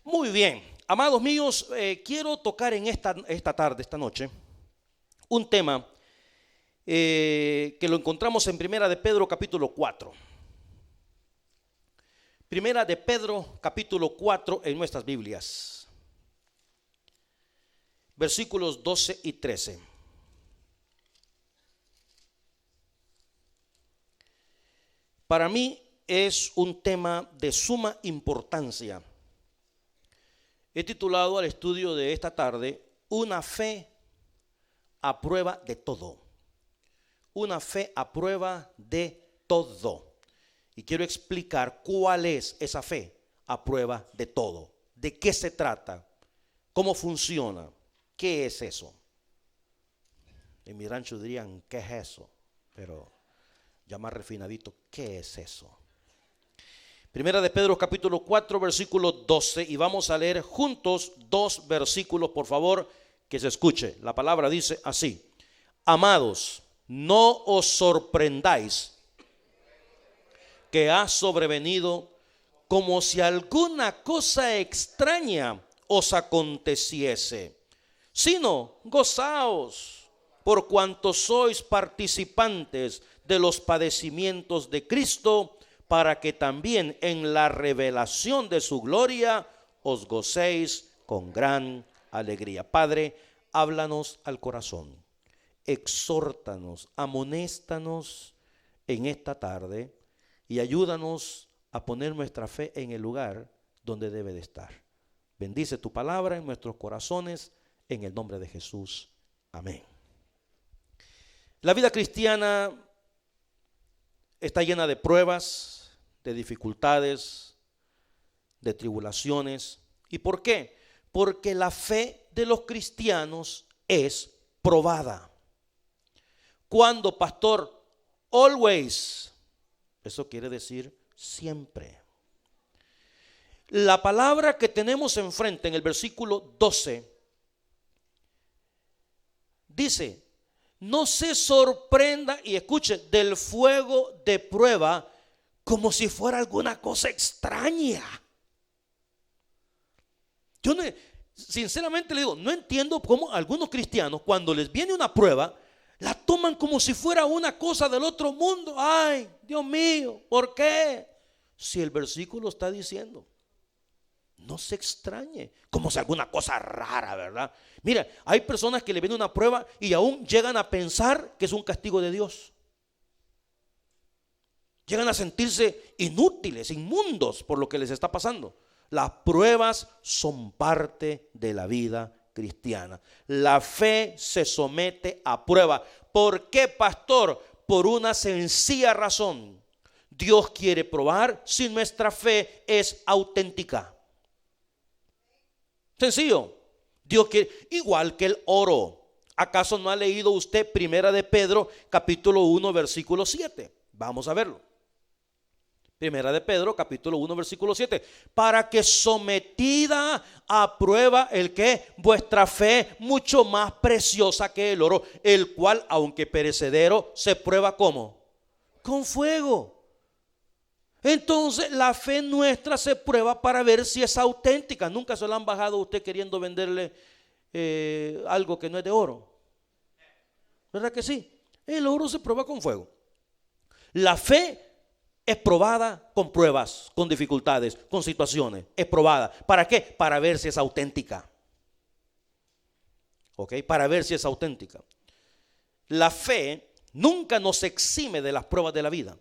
Muy bien, amados míos, quiero tocar en esta tarde, esta noche, un tema que lo encontramos en Primera de Pedro capítulo 4. Primera de Pedro capítulo 4 en nuestras Biblias, versículos 12 y 13. Para mí es un tema de suma importancia. He titulado al estudio de esta tarde, una fe a prueba de todo. Una fe a prueba de todo. Y quiero explicar cuál es esa fe a prueba de todo. ¿De qué se trata? ¿Cómo funciona? ¿Qué es eso? En mi rancho dirían, ¿qué es eso? Pero ya más refinadito, ¿qué es eso? Primera de Pedro capítulo 4 versículo 12 y vamos a leer juntos dos versículos, por favor, que se escuche. La palabra dice así: amados, no os sorprendáis que ha sobrevenido como si alguna cosa extraña os aconteciese, sino gozaos por cuanto sois participantes de los padecimientos de Cristo, para que también en la revelación de su gloria os gocéis con gran alegría. Padre, háblanos al corazón, exhórtanos, amonéstanos en esta tarde y ayúdanos a poner nuestra fe en el lugar donde debe de estar. Bendice tu palabra en nuestros corazones, en el nombre de Jesús. Amén. La vida cristiana está llena de pruebas, de dificultades, de tribulaciones. ¿Y por qué? Porque la fe de los cristianos es probada. ¿Cuándo, pastor? Always. Eso quiere decir siempre. La palabra que tenemos enfrente en el versículo 12 dice: no se sorprenda, y escuche, del fuego de prueba como si fuera alguna cosa extraña. Yo sinceramente le digo, no entiendo cómo algunos cristianos, cuando les viene una prueba, la toman como si fuera una cosa del otro mundo. Ay, Dios mío, ¿por qué? Si el versículo está diciendo, no se extrañe, como si alguna cosa rara, ¿verdad? Mira, hay personas que le viene una prueba y aún llegan a pensar que es un castigo de Dios. Llegan a sentirse inútiles, inmundos por lo que les está pasando. Las pruebas son parte de la vida cristiana. La fe se somete a prueba. ¿Por qué, pastor? Por una sencilla razón. Dios quiere probar si nuestra fe es auténtica. Sencillo. Dios quiere, igual que el oro. ¿Acaso no ha leído usted Primera de Pedro capítulo 1 versículo 7? Vamos a verlo. Primera de Pedro capítulo 1 versículo 7. Para que sometida a prueba el que vuestra fe mucho más preciosa que el oro, el cual aunque perecedero se prueba ¿cómo? Con fuego. Entonces la fe nuestra se prueba para ver si es auténtica. Nunca se la han bajado a usted queriendo venderle algo que no es de oro. ¿Verdad que sí? El oro se prueba con fuego. La fe es probada con pruebas, con dificultades, con situaciones. Es probada. ¿Para qué? Para ver si es auténtica. ¿Ok? Para ver si es auténtica. La fe nunca nos exime de las pruebas de la vida.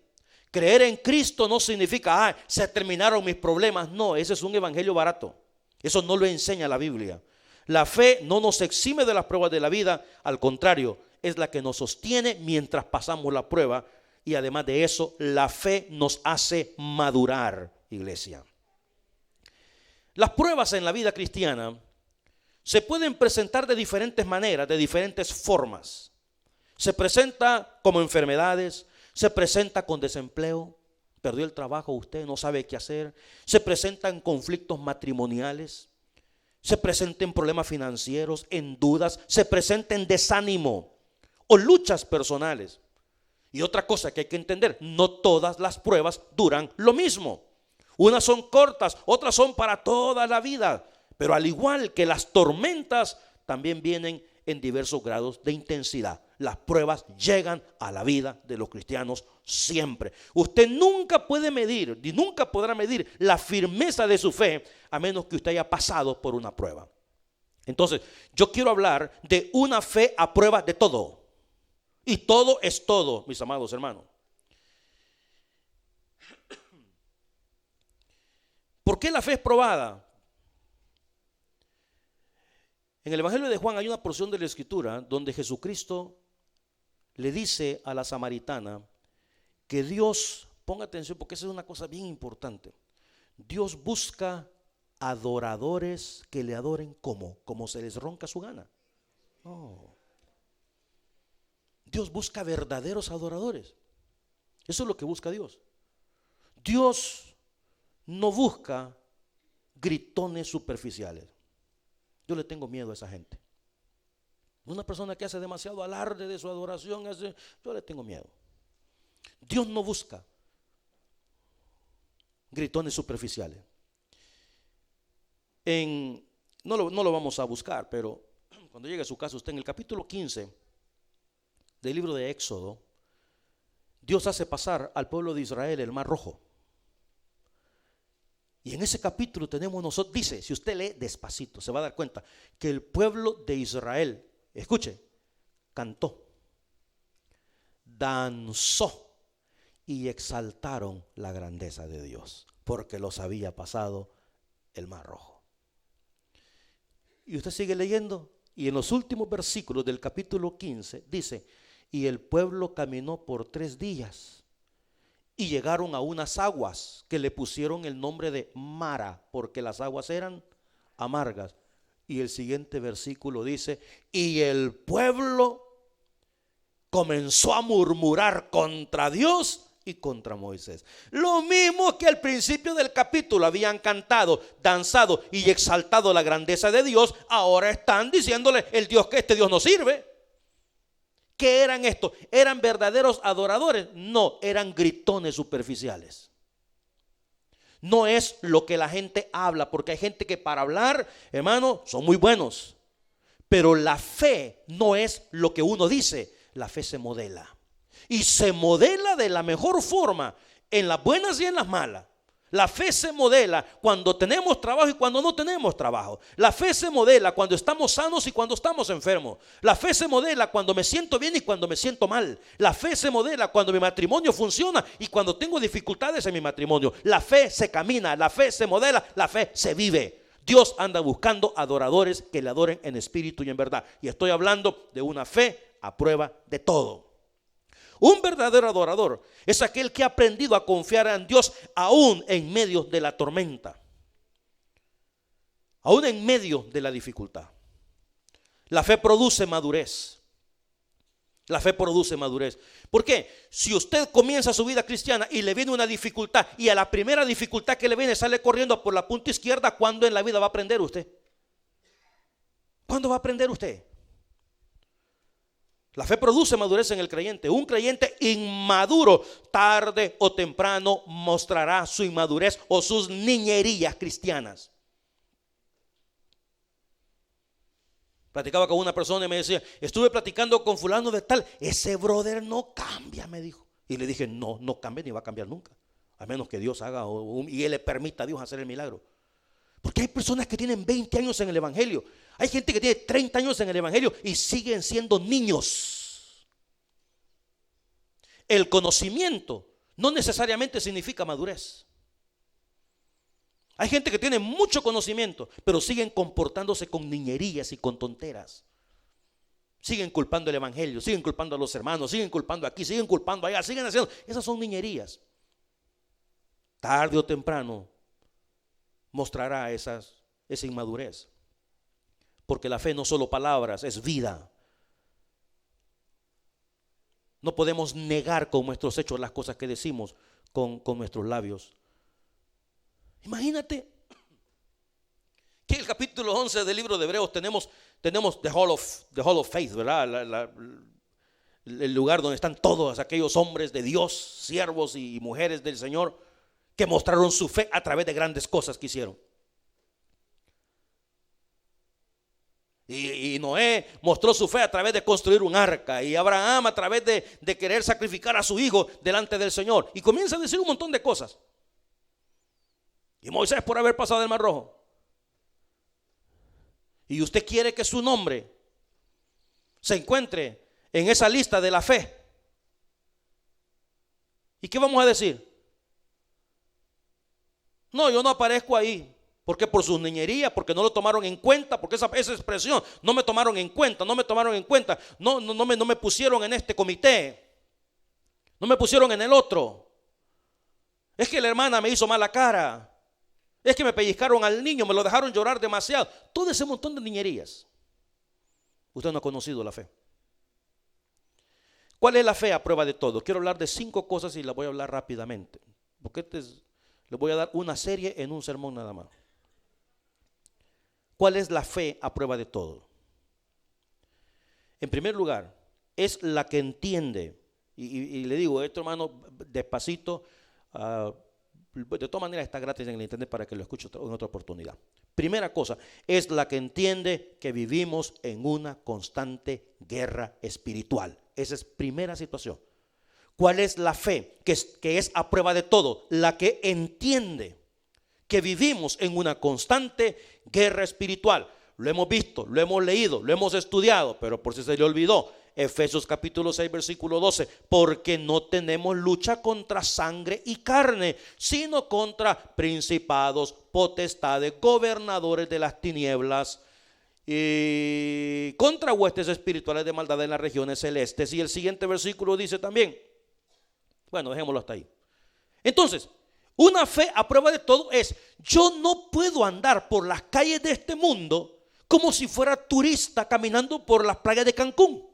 Creer en Cristo no significa, se terminaron mis problemas. No, ese es un evangelio barato. Eso no lo enseña la Biblia. La fe no nos exime de las pruebas de la vida. Al contrario, es la que nos sostiene mientras pasamos la prueba. Y además de eso, la fe nos hace madurar, iglesia. Las pruebas en la vida cristiana se pueden presentar de diferentes maneras, de diferentes formas. Se presenta como enfermedades, se presenta con desempleo, perdió el trabajo, usted no sabe qué hacer. Se presentan conflictos matrimoniales, se presentan problemas financieros, en dudas, se presenta en desánimo o luchas personales. Y otra cosa que hay que entender, no todas las pruebas duran lo mismo. Unas son cortas, otras son para toda la vida. Pero al igual que las tormentas, también vienen en diversos grados de intensidad. Las pruebas llegan a la vida de los cristianos siempre. Usted nunca puede medir, ni nunca podrá medir la firmeza de su fe a menos que usted haya pasado por una prueba. Entonces, yo quiero hablar de una fe a prueba de todo. Y todo es todo, mis amados hermanos. ¿Por qué la fe es probada? En el Evangelio de Juan hay una porción de la Escritura donde Jesucristo le dice a la samaritana que Dios, ponga atención porque esa es una cosa bien importante, Dios busca adoradores que le adoren como se les ronca su gana. No. Dios busca verdaderos adoradores. Eso es lo que busca Dios. Dios no busca gritones superficiales. Yo le tengo miedo a esa gente. Una persona que hace demasiado alarde de su adoración, yo le tengo miedo. Dios no busca gritones superficiales. No lo vamos a buscar, pero cuando llegue a su casa, usted en el capítulo 15 del libro de Éxodo, Dios hace pasar al pueblo de Israel el Mar Rojo. Y en ese capítulo tenemos nosotros, dice, si usted lee despacito, se va a dar cuenta que el pueblo de Israel, escuche, cantó, danzó y exaltaron la grandeza de Dios, porque los había pasado el Mar Rojo. Y usted sigue leyendo, y en los últimos versículos del capítulo 15 dice, y el pueblo caminó por 3 días. Y llegaron a unas aguas que le pusieron el nombre de Mara, porque las aguas eran amargas. Y el siguiente versículo dice, y el pueblo comenzó a murmurar contra Dios y contra Moisés. Lo mismo que al principio del capítulo habían cantado, danzado y exaltado la grandeza de Dios, ahora están diciéndole este Dios no sirve. ¿Qué eran estos? ¿Eran verdaderos adoradores? No, eran gritones superficiales. No es lo que la gente habla, porque hay gente que para hablar, hermano, son muy buenos. Pero la fe no es lo que uno dice, la fe se modela. Y se modela de la mejor forma, en las buenas y en las malas. La fe se modela cuando tenemos trabajo y cuando no tenemos trabajo. La fe se modela cuando estamos sanos y cuando estamos enfermos. La fe se modela cuando me siento bien y cuando me siento mal. La fe se modela cuando mi matrimonio funciona y cuando tengo dificultades en mi matrimonio. La fe se camina, la fe se modela, la fe se vive. Dios anda buscando adoradores que le adoren en espíritu y en verdad. Y estoy hablando de una fe a prueba de todo. Un verdadero adorador es aquel que ha aprendido a confiar en Dios aún en medio de la tormenta, aún en medio de la dificultad. La fe produce madurez. La fe produce madurez. ¿Por qué? Si usted comienza su vida cristiana y le viene una dificultad y a la primera dificultad que le viene sale corriendo por la punta izquierda, ¿cuándo en la vida va a aprender usted? ¿Cuándo va a aprender usted? La fe produce madurez en el creyente. Un creyente inmaduro tarde o temprano mostrará su inmadurez o sus niñerías cristianas. Platicaba con una persona y me decía, estuve platicando con fulano de tal, ese brother no cambia, me dijo. Y le dije, no cambia ni va a cambiar nunca, a menos que Dios haga y Él le permita a Dios hacer el milagro. Porque hay personas que tienen 20 años en el evangelio. Hay gente que tiene 30 años en el evangelio y siguen siendo niños. El conocimiento no necesariamente significa madurez. Hay gente que tiene mucho conocimiento, pero siguen comportándose con niñerías y con tonteras. Siguen culpando el evangelio, siguen culpando a los hermanos, siguen culpando aquí, siguen culpando allá, siguen haciendo. Esas son niñerías. Tarde o temprano mostrará esa inmadurez. Porque la fe no solo palabras, es vida. No podemos negar con nuestros hechos las cosas que decimos con nuestros labios. Imagínate que en el capítulo 11 del libro de Hebreos tenemos the Hall of Faith, ¿verdad? El lugar donde están todos aquellos hombres de Dios, siervos y mujeres del Señor, que mostraron su fe a través de grandes cosas que hicieron. Y Noé mostró su fe a través de construir un arca, y Abraham a través de querer sacrificar a su hijo delante del Señor. Y comienza a decir un montón de cosas. Y Moisés por haber pasado el Mar Rojo. Y usted quiere que su nombre se encuentre en esa lista de la fe. ¿Y qué vamos a decir? No, yo no aparezco ahí. Porque por sus niñerías, porque no lo tomaron en cuenta, porque esa expresión, no me tomaron en cuenta, no me pusieron en este comité, no me pusieron en el otro. Es que la hermana me hizo mala cara, es que me pellizcaron al niño, me lo dejaron llorar demasiado. Todo ese montón de niñerías. Usted no ha conocido la fe. ¿Cuál es la fe a prueba de todo? Quiero hablar de 5 cosas y las voy a hablar rápidamente, porque les voy a dar una serie en un sermón nada más. ¿Cuál es la fe a prueba de todo? En primer lugar, es la que entiende, y le digo esto, hermano, despacito, de todas maneras está gratis en el internet para que lo escuche en otra oportunidad. Primera cosa, es la que entiende que vivimos en una constante guerra espiritual. Esa es primera situación. ¿Cuál es la fe que es a prueba de todo? La que entiende que vivimos en una constante guerra espiritual. Lo hemos visto, lo hemos leído, lo hemos estudiado, pero por si se le olvidó, Efesios capítulo 6 versículo 12, porque no tenemos lucha contra sangre y carne, sino contra principados, potestades, gobernadores de las tinieblas y contra huestes espirituales de maldad en las regiones celestes. Y el siguiente versículo dice también, bueno, dejémoslo hasta ahí. Entonces, una fe a prueba de todo es: yo no puedo andar por las calles de este mundo como si fuera turista caminando por las playas de Cancún.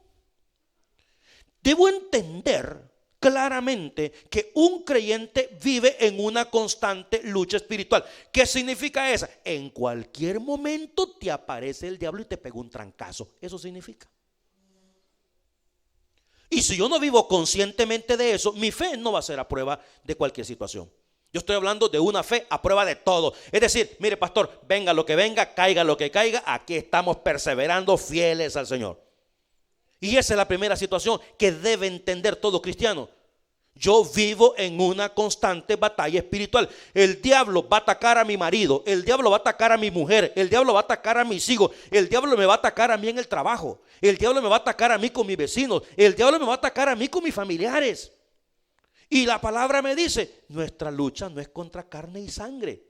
Debo entender claramente que un creyente vive en una constante lucha espiritual. ¿Qué significa eso? En cualquier momento te aparece el diablo y te pega un trancazo. Eso significa. Y si yo no vivo conscientemente de eso, mi fe no va a ser a prueba de cualquier situación. Yo estoy hablando de una fe a prueba de todo. Es decir, mire pastor, venga lo que venga, caiga lo que caiga, aquí estamos perseverando fieles al Señor. Y esa es la primera situación que debe entender todo cristiano. Yo vivo en una constante batalla espiritual. El diablo va a atacar a mi marido, el diablo va a atacar a mi mujer, el diablo va a atacar a mis hijos, el diablo me va a atacar a mí en el trabajo, el diablo me va a atacar a mí con mis vecinos, el diablo me va a atacar a mí con mis familiares. Y la palabra me dice, nuestra lucha no es contra carne y sangre,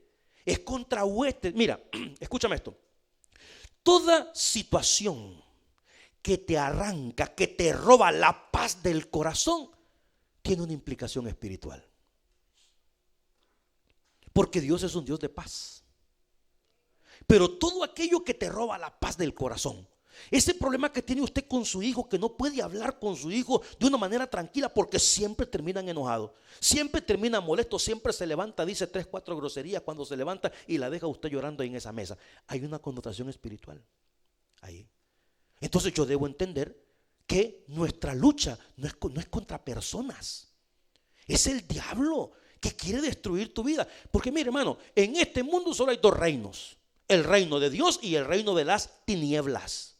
es contra huestes. Mira, escúchame esto. Toda situación que te arranca, que te roba la paz del corazón, tiene una implicación espiritual. Porque Dios es un Dios de paz. Pero todo aquello que te roba la paz del corazón, ese problema que tiene usted con su hijo, que no puede hablar con su hijo de una manera tranquila porque siempre terminan enojados, siempre terminan molestos, siempre se levanta, dice 3, 4 groserías cuando se levanta y la deja usted llorando ahí en esa mesa. Hay una connotación espiritual ahí. Entonces yo debo entender que nuestra lucha no es contra personas, es el diablo que quiere destruir tu vida. Porque mire hermano, en este mundo solo hay 2 reinos, el reino de Dios y el reino de las tinieblas.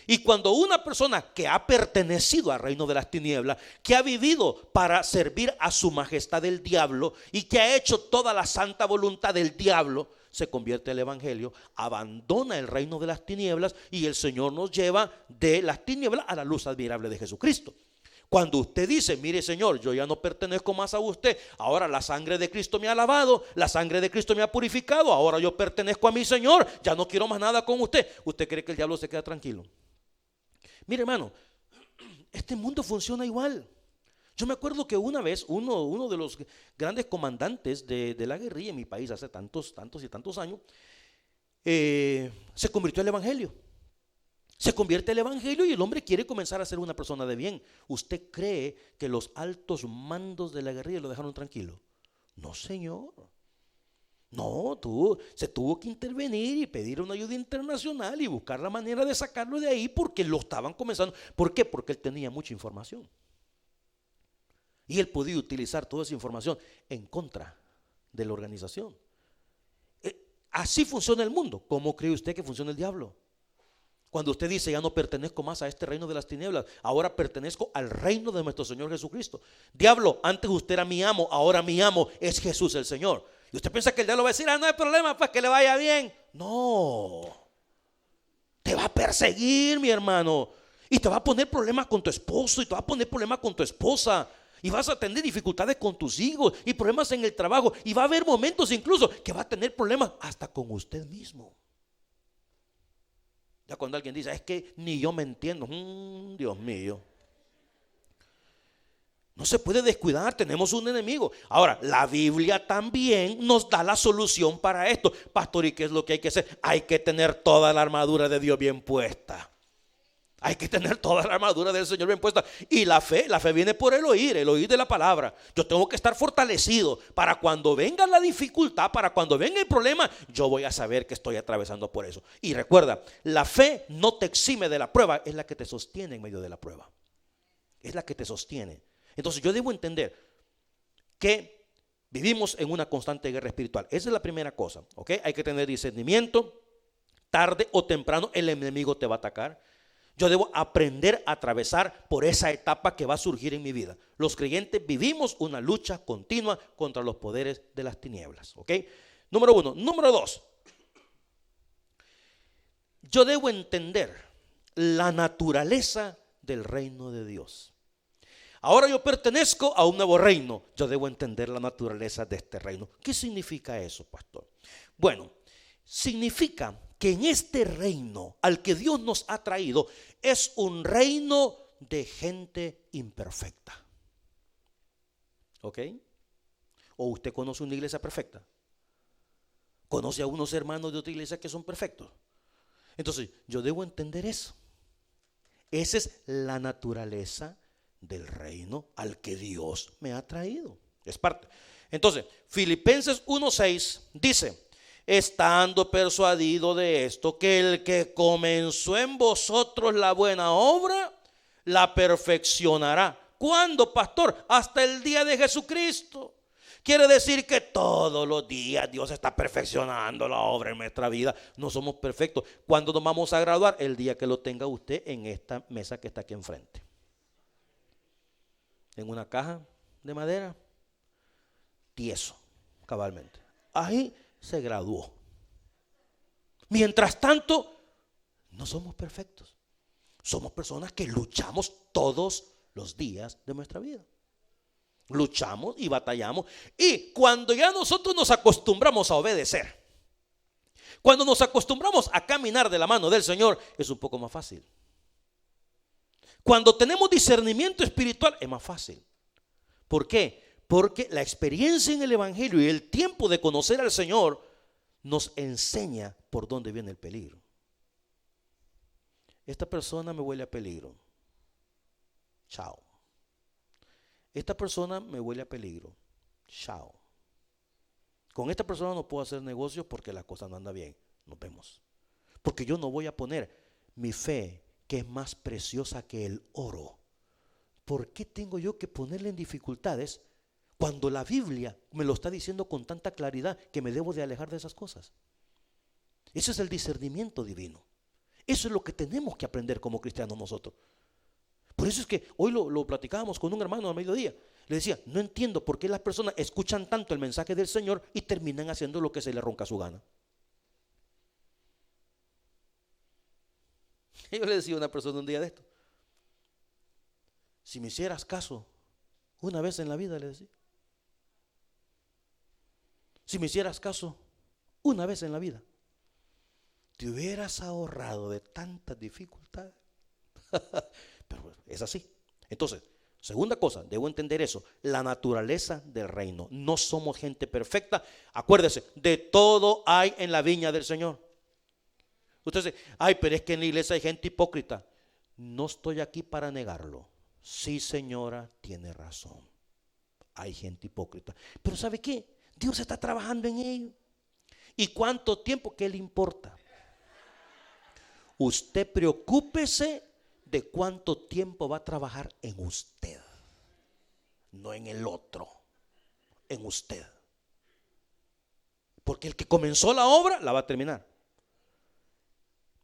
Y cuando una persona que ha pertenecido al reino de las tinieblas, que ha vivido para servir a su majestad el diablo y que ha hecho toda la santa voluntad del diablo, se convierte al evangelio, abandona el reino de las tinieblas y el Señor nos lleva de las tinieblas a la luz admirable de Jesucristo. Cuando usted dice, mire Señor, yo ya no pertenezco más a usted, ahora la sangre de Cristo me ha lavado, la sangre de Cristo me ha purificado, ahora yo pertenezco a mi Señor, ya no quiero más nada con usted. ¿Usted cree que el diablo se queda tranquilo? Mire hermano, este mundo funciona igual. Yo me acuerdo que una vez uno de los grandes comandantes de la guerrilla en mi país hace tantos y tantos años, se convirtió al evangelio. Se convierte al evangelio y el hombre quiere comenzar a ser una persona de bien. ¿Usted cree que los altos mandos de la guerrilla lo dejaron tranquilo? No, señor. No, se tuvo que intervenir y pedir una ayuda internacional y buscar la manera de sacarlo de ahí porque lo estaban comenzando. ¿Por qué? Porque él tenía mucha información. Y él podía utilizar toda esa información en contra de la organización. Así funciona el mundo. ¿Cómo cree usted que funciona el diablo? Cuando usted dice, ya no pertenezco más a este reino de las tinieblas, ahora pertenezco al reino de nuestro Señor Jesucristo. Diablo, antes usted era mi amo, ahora mi amo es Jesús el Señor. Y usted piensa que el diablo va a decir, no hay problema, pues que le vaya bien. No, te va a perseguir, mi hermano. Y te va a poner problemas con tu esposo, y te va a poner problemas con tu esposa. Y vas a tener dificultades con tus hijos y problemas en el trabajo. Y va a haber momentos incluso que va a tener problemas hasta con usted mismo. Ya cuando alguien dice, es que ni yo me entiendo, Dios mío. No se puede descuidar, tenemos un enemigo. Ahora, la Biblia también nos da la solución para esto. Pastor, ¿y qué es lo que hay que hacer? Hay que tener toda la armadura de Dios bien puesta. Hay que tener toda la armadura del Señor bien puesta. Y la fe viene por el oír de la palabra. Yo tengo que estar fortalecido para cuando venga la dificultad, para cuando venga el problema, yo voy a saber que estoy atravesando por eso. Y recuerda, la fe no te exime de la prueba, es la que te sostiene en medio de la prueba. Es la que te sostiene. Entonces yo debo entender que vivimos en una constante guerra espiritual. Esa es la primera cosa, ¿ok? Hay que tener discernimiento. Tarde o temprano el enemigo te va a atacar. Yo debo aprender a atravesar por esa etapa que va a surgir en mi vida. Los creyentes vivimos una lucha continua contra los poderes de las tinieblas, ¿ok? Número 1. Número 2. Yo debo entender la naturaleza del reino de Dios. Ahora yo pertenezco a un nuevo reino. Yo debo entender la naturaleza de este reino. ¿Qué significa eso, pastor? Bueno, significa que en este reino al que Dios nos ha traído es un reino de gente imperfecta. ¿Ok? ¿O usted conoce una iglesia perfecta? ¿Conoce a unos hermanos de otra iglesia que son perfectos? Entonces, yo debo entender eso. Esa es la naturaleza del reino al que Dios me ha traído. Es parte. Entonces, Filipenses 1:6 dice: estando persuadido de esto, que el que comenzó en vosotros la buena obra, la perfeccionará. ¿Cuándo, pastor? Hasta el día de Jesucristo. Quiere decir que todos los días Dios está perfeccionando la obra en nuestra vida. No somos perfectos. ¿Cuándo nos vamos a graduar? El día que lo tenga usted en esta mesa que está aquí enfrente. En una caja de madera, tieso, cabalmente. Ahí se graduó. Mientras tanto, no somos perfectos. Somos personas que luchamos todos los días de nuestra vida. Luchamos y batallamos. Y cuando ya nosotros nos acostumbramos a obedecer, cuando nos acostumbramos a caminar de la mano del Señor, es un poco más fácil. Cuando tenemos discernimiento espiritual, es más fácil. ¿Por qué? Porque la experiencia en el Evangelio y el tiempo de conocer al Señor nos enseña por dónde viene el peligro. Esta persona me huele a peligro. Chao. Esta persona me huele a peligro. Chao. Con esta persona no puedo hacer negocios porque la cosa no anda bien. Nos vemos. Porque yo no voy a poner mi fe, que es más preciosa que el oro. ¿Por qué tengo yo que ponerle en dificultades cuando la Biblia me lo está diciendo con tanta claridad que me debo de alejar de esas cosas? Ese es el discernimiento divino. Eso es lo que tenemos que aprender como cristianos nosotros. Por eso es que hoy lo platicábamos con un hermano a mediodía. Le decía, no entiendo por qué las personas escuchan tanto el mensaje del Señor y terminan haciendo lo que se les ronca su gana. Y yo le decía a una persona un día de esto: si me hicieras caso una vez en la vida, le decía, si me hicieras caso una vez en la vida, te hubieras ahorrado de tantas dificultades. Pero es así. Entonces, segunda cosa, debo entender eso, la naturaleza del reino. No somos gente perfecta. Acuérdese, de todo hay en la viña del Señor. Usted dice, ay, pero es que en la iglesia hay gente hipócrita. No estoy aquí para negarlo. Sí, señora, tiene razón. Hay gente hipócrita. Pero ¿sabe qué? Dios está trabajando en ello. ¿Y cuánto tiempo? ¿Qué le importa? Usted preocúpese de cuánto tiempo va a trabajar en usted, no en el otro, en usted. Porque el que comenzó la obra la va a terminar.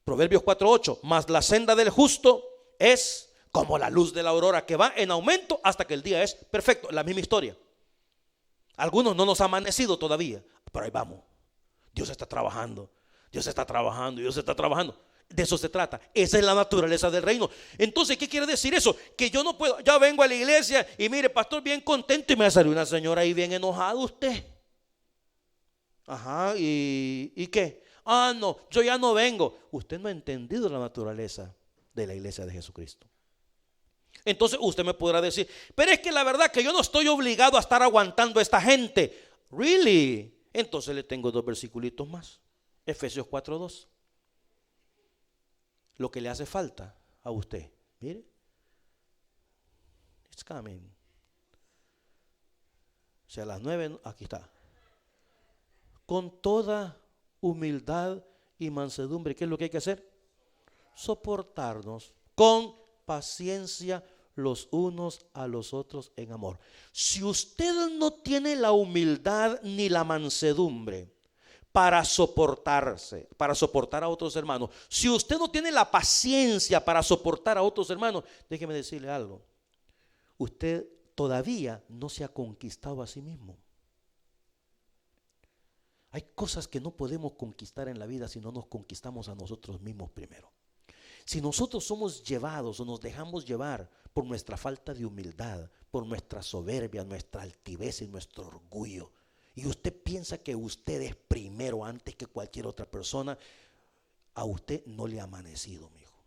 Proverbios 4:8, mas la senda del justo es como la luz de la aurora, que va en aumento hasta que el día es perfecto. La misma historia. Algunos no nos ha amanecido todavía, pero ahí vamos. Dios está trabajando, Dios está trabajando, Dios está trabajando. De eso se trata. Esa es la naturaleza del reino. Entonces, ¿qué quiere decir eso? Que yo no puedo, ya vengo a la iglesia y mire, pastor, bien contento, y me salió una señora ahí bien enojada. Usted. Ajá, ¿y qué? Ah, no, yo ya no vengo. Usted no ha entendido la naturaleza de la iglesia de Jesucristo. Entonces usted me podrá decir, pero es que la verdad que yo no estoy obligado a estar aguantando a esta gente. ¿Really? Entonces le tengo 2 versículos más. Efesios 4:2. Lo que le hace falta a usted, mire, it's coming. O sea, a las 9, aquí está. Con toda humildad y mansedumbre, ¿qué es lo que hay que hacer? Soportarnos con paciencia los unos a los otros en amor. Si usted no tiene la humildad ni la mansedumbre para soportarse, para soportar a otros hermanos, si usted no tiene la paciencia para soportar a otros hermanos, déjeme decirle algo, usted todavía no se ha conquistado a sí mismo. Hay cosas que no podemos conquistar en la vida si no nos conquistamos a nosotros mismos primero. Si nosotros somos llevados o nos dejamos llevar por nuestra falta de humildad, por nuestra soberbia, nuestra altivez y nuestro orgullo, y usted piensa que usted es primero antes que cualquier otra persona, a usted no le ha amanecido, mi hijo.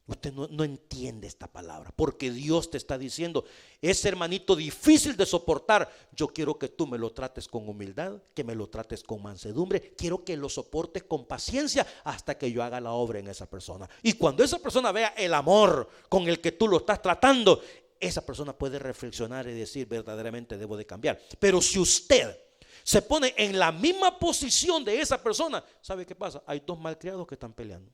Usted no entiende esta palabra, porque Dios te está diciendo, ese hermanito difícil de soportar, yo quiero que tú me lo trates con humildad, que me lo trates con mansedumbre, quiero que lo soportes con paciencia hasta que yo haga la obra en esa persona. Y cuando esa persona vea el amor con el que tú lo estás tratando, esa persona puede reflexionar y decir, verdaderamente debo de cambiar. Pero si usted se pone en la misma posición de esa persona, ¿sabe qué pasa? Hay 2 malcriados que están peleando.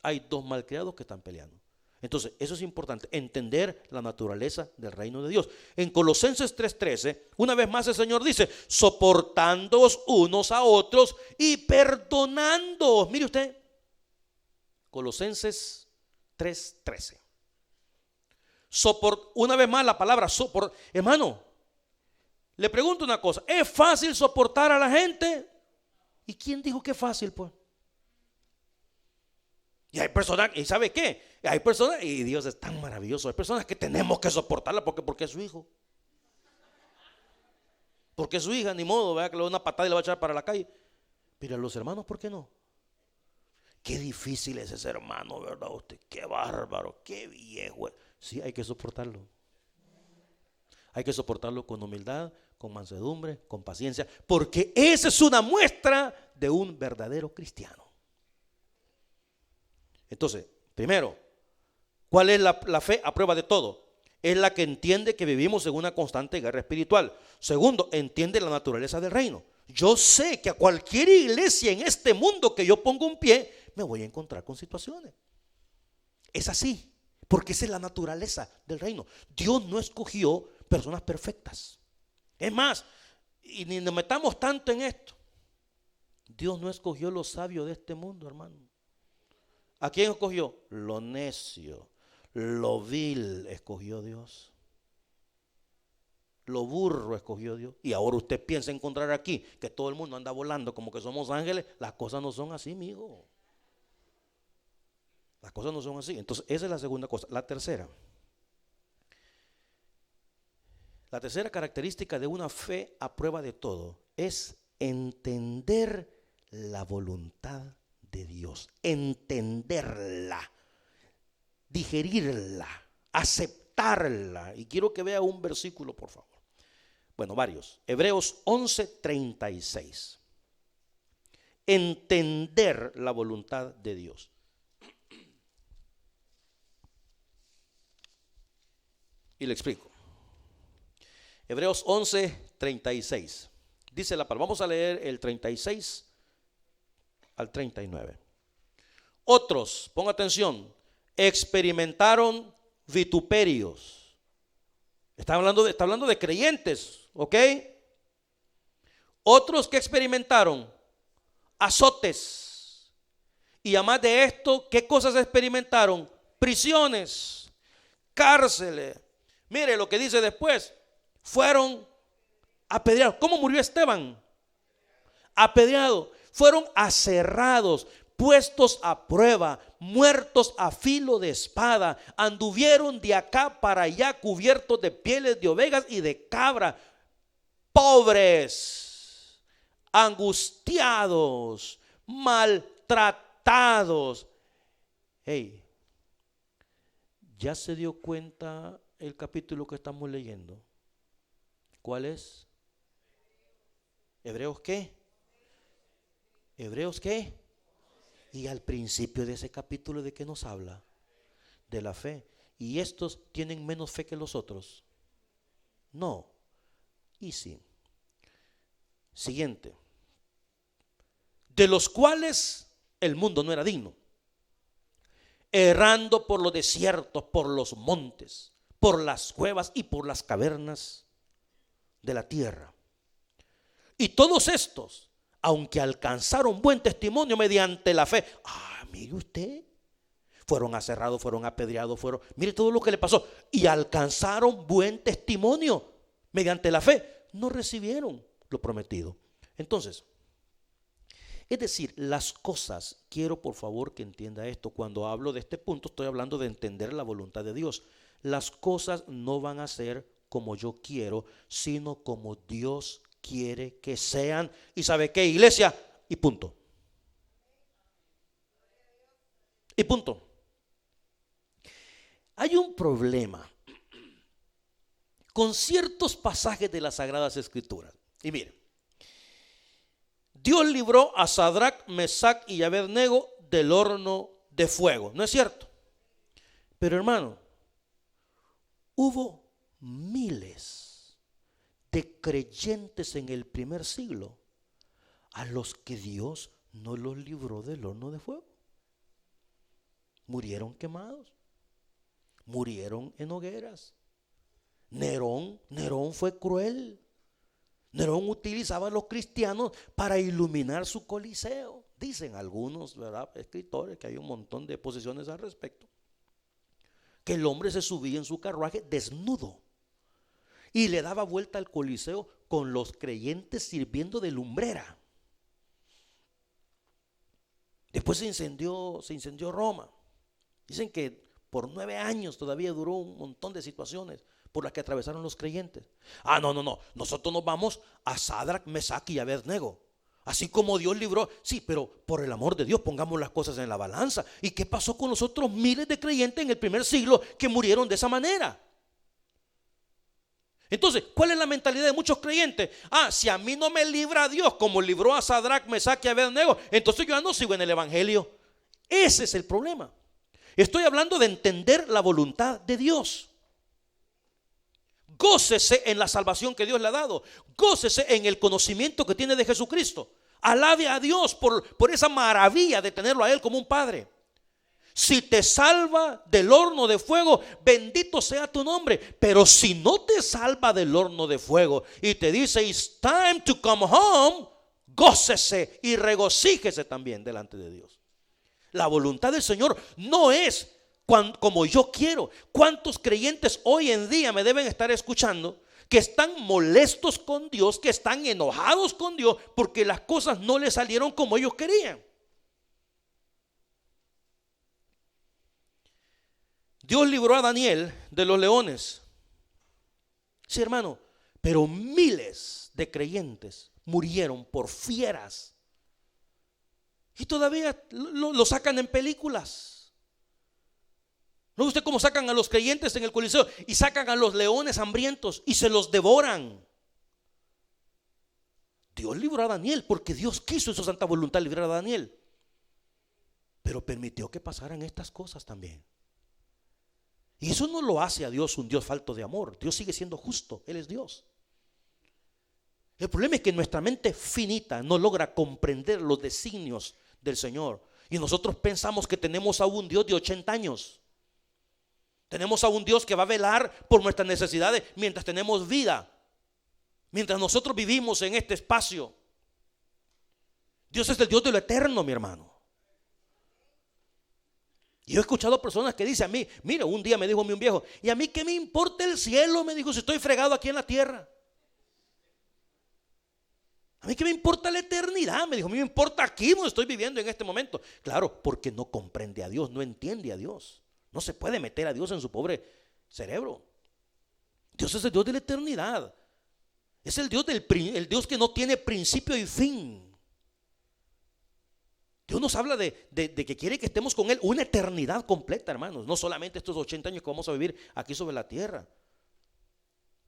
Hay 2 malcriados que están peleando. Entonces, eso es importante, entender la naturaleza del reino de Dios. En Colosenses 3:13, una vez más el Señor dice, soportándoos unos a otros y perdonándoos. Mire usted, Colosenses 3:13. Una vez más la palabra soportar. Hermano, le pregunto una cosa, ¿es fácil soportar a la gente? ¿Y quién dijo que es fácil, pues? Y hay personas, ¿y sabe qué? Hay personas, y Dios es tan maravilloso, hay personas que tenemos que soportarla porque es su hijo. Porque es su hija, ni modo, vea que le da una patada y le va a echar para la calle. Pero a los hermanos, ¿por qué no? Qué difícil es ese hermano, ¿verdad usted? Qué bárbaro, qué viejo. Sí, hay que soportarlo. Hay que soportarlo con humildad, con mansedumbre, con paciencia, porque esa es una muestra de un verdadero cristiano. Entonces, primero, ¿cuál es la fe a prueba de todo? Es la que entiende que vivimos en una constante guerra espiritual. Segundo, entiende la naturaleza del reino. Yo sé que a cualquier iglesia en este mundo que yo ponga un pie, me voy a encontrar con situaciones. Es así, porque esa es la naturaleza del reino. Dios no escogió personas perfectas. Es más, y ni nos metamos tanto en esto. Dios no escogió los sabios de este mundo, hermano. ¿A quién escogió? Lo necio, lo vil escogió Dios. Lo burro escogió Dios. Y ahora usted piensa encontrar aquí que todo el mundo anda volando como que somos ángeles. Las cosas no son así, amigo. Las cosas no son así. Entonces, esa es la segunda cosa. La tercera característica de una fe a prueba de todo es entender la voluntad de Dios, entenderla, digerirla, aceptarla. Y quiero que vea un versículo, por favor. Bueno, varios. Hebreos 11:36. Entender la voluntad de Dios. Y le explico. Hebreos 11:36. Dice la palabra. Vamos a leer el 36 al 39. Otros, ponga atención, experimentaron vituperios. Está hablando de creyentes, ¿ok? Otros que experimentaron azotes. Y además de esto, ¿qué cosas experimentaron? Prisiones, cárceles. Mire lo que dice después. Fueron apedreados. ¿Cómo murió Esteban? Apedreado. Fueron aserrados, puestos a prueba, muertos a filo de espada. Anduvieron de acá para allá cubiertos de pieles de ovejas y de cabra. Pobres, angustiados, maltratados. Hey, ¿ya se dio cuenta el capítulo que estamos leyendo? ¿Cuál es? ¿Hebreos qué? ¿Hebreos qué? Y al principio de ese capítulo, ¿de qué nos habla? De la fe. ¿Y estos tienen menos fe que los otros? No. Y sí. Siguiente. De los cuales el mundo no era digno, errando por los desiertos, por los montes, por las cuevas y por las cavernas de la tierra. Y todos estos, aunque alcanzaron buen testimonio mediante la fe, mire usted, fueron aserrados, fueron apedreados, mire todo lo que le pasó, y alcanzaron buen testimonio mediante la fe, no recibieron lo prometido. Entonces, es decir, las cosas, quiero por favor que entienda esto, cuando hablo de este punto estoy hablando de entender la voluntad de Dios. Las cosas no van a ser como yo quiero, sino como Dios quiere que sean. ¿Y sabe qué, iglesia? Y punto. Y punto. Hay un problema con ciertos pasajes de las Sagradas Escrituras. Y miren, Dios libró a Sadrac, Mesac y Abednego del horno de fuego, ¿no es cierto? Pero hermano, hubo miles de creyentes en el primer siglo a los que Dios no los libró del horno de fuego. Murieron quemados, murieron en hogueras. Nerón fue cruel. Nerón utilizaba a los cristianos para iluminar su coliseo. Dicen algunos, ¿verdad?, escritores, que hay un montón de posiciones al respecto, que el hombre se subía en su carruaje desnudo y le daba vuelta al coliseo con los creyentes sirviendo de lumbrera. Después se incendió Roma. Dicen que por 9 años todavía duró un montón de situaciones por las que atravesaron los creyentes. No, nosotros nos vamos a Sadrac, Mesac y Abednego. Así como Dios libró, sí, pero por el amor de Dios pongamos las cosas en la balanza. ¿Y qué pasó con los otros miles de creyentes en el primer siglo que murieron de esa manera? Entonces, ¿cuál es la mentalidad de muchos creyentes? Si a mí no me libra Dios como libró a Sadrac, Mesac y Abednego, entonces yo ya no sigo en el evangelio. Ese es el problema. Estoy hablando de entender la voluntad de Dios. Gócese en la salvación que Dios le ha dado. Gócese en el conocimiento que tiene de Jesucristo. Alabe a Dios por esa maravilla de tenerlo a Él como un Padre. Si te salva del horno de fuego, bendito sea tu nombre. Pero si no te salva del horno de fuego y te dice it's time to come home, gócese y regocíjese también delante de Dios. La voluntad del Señor no es como yo quiero. ¿Cuántos creyentes hoy en día me deben estar escuchando que están molestos con Dios, que están enojados con Dios porque las cosas no les salieron como ellos querían? Dios libró a Daniel de los leones. Sí, hermano, pero miles de creyentes murieron por fieras. Y todavía lo sacan en películas. ¿No ve usted cómo sacan a los creyentes en el coliseo y sacan a los leones hambrientos y se los devoran? Dios libró a Daniel porque Dios quiso en su santa voluntad librar a Daniel, pero permitió que pasaran estas cosas también. Y eso no lo hace a Dios un Dios falto de amor. Dios sigue siendo justo, Él es Dios. El problema es que nuestra mente finita no logra comprender los designios del Señor. Y nosotros pensamos que tenemos a un Dios de 80 años. Tenemos a un Dios que va a velar por nuestras necesidades mientras tenemos vida, mientras nosotros vivimos en este espacio. Dios es el Dios de lo eterno, mi hermano. Y yo he escuchado personas que dicen a mí, mira, un día me dijo un viejo, ¿y a mí qué me importa el cielo? Me dijo, si estoy fregado aquí en la tierra. A mí qué me importa la eternidad, me dijo, a mí me importa aquí donde estoy viviendo en este momento. Claro, porque no comprende a Dios, no entiende a Dios. No se puede meter a Dios en su pobre cerebro. Dios es el Dios de la eternidad. Es el Dios, el Dios que no tiene principio y fin. Dios nos habla de que quiere que estemos con Él una eternidad completa, hermanos. No solamente estos 80 años que vamos a vivir aquí sobre la tierra.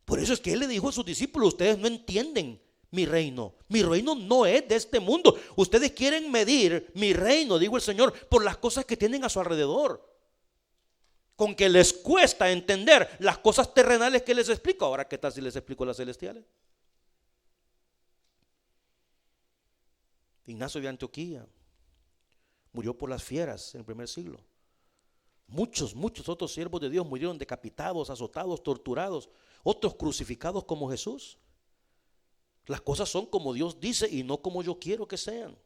Por eso es que Él le dijo a sus discípulos, ustedes no entienden mi reino. Mi reino no es de este mundo. Ustedes quieren medir mi reino, dijo el Señor, por las cosas que tienen a su alrededor. Con que les cuesta entender las cosas terrenales que les explico. Ahora, ¿qué tal si les explico las celestiales? Ignacio de Antioquía murió por las fieras en el primer siglo. Muchos otros siervos de Dios murieron decapitados, azotados, torturados. Otros crucificados como Jesús. Las cosas son como Dios dice y no como yo quiero que sean.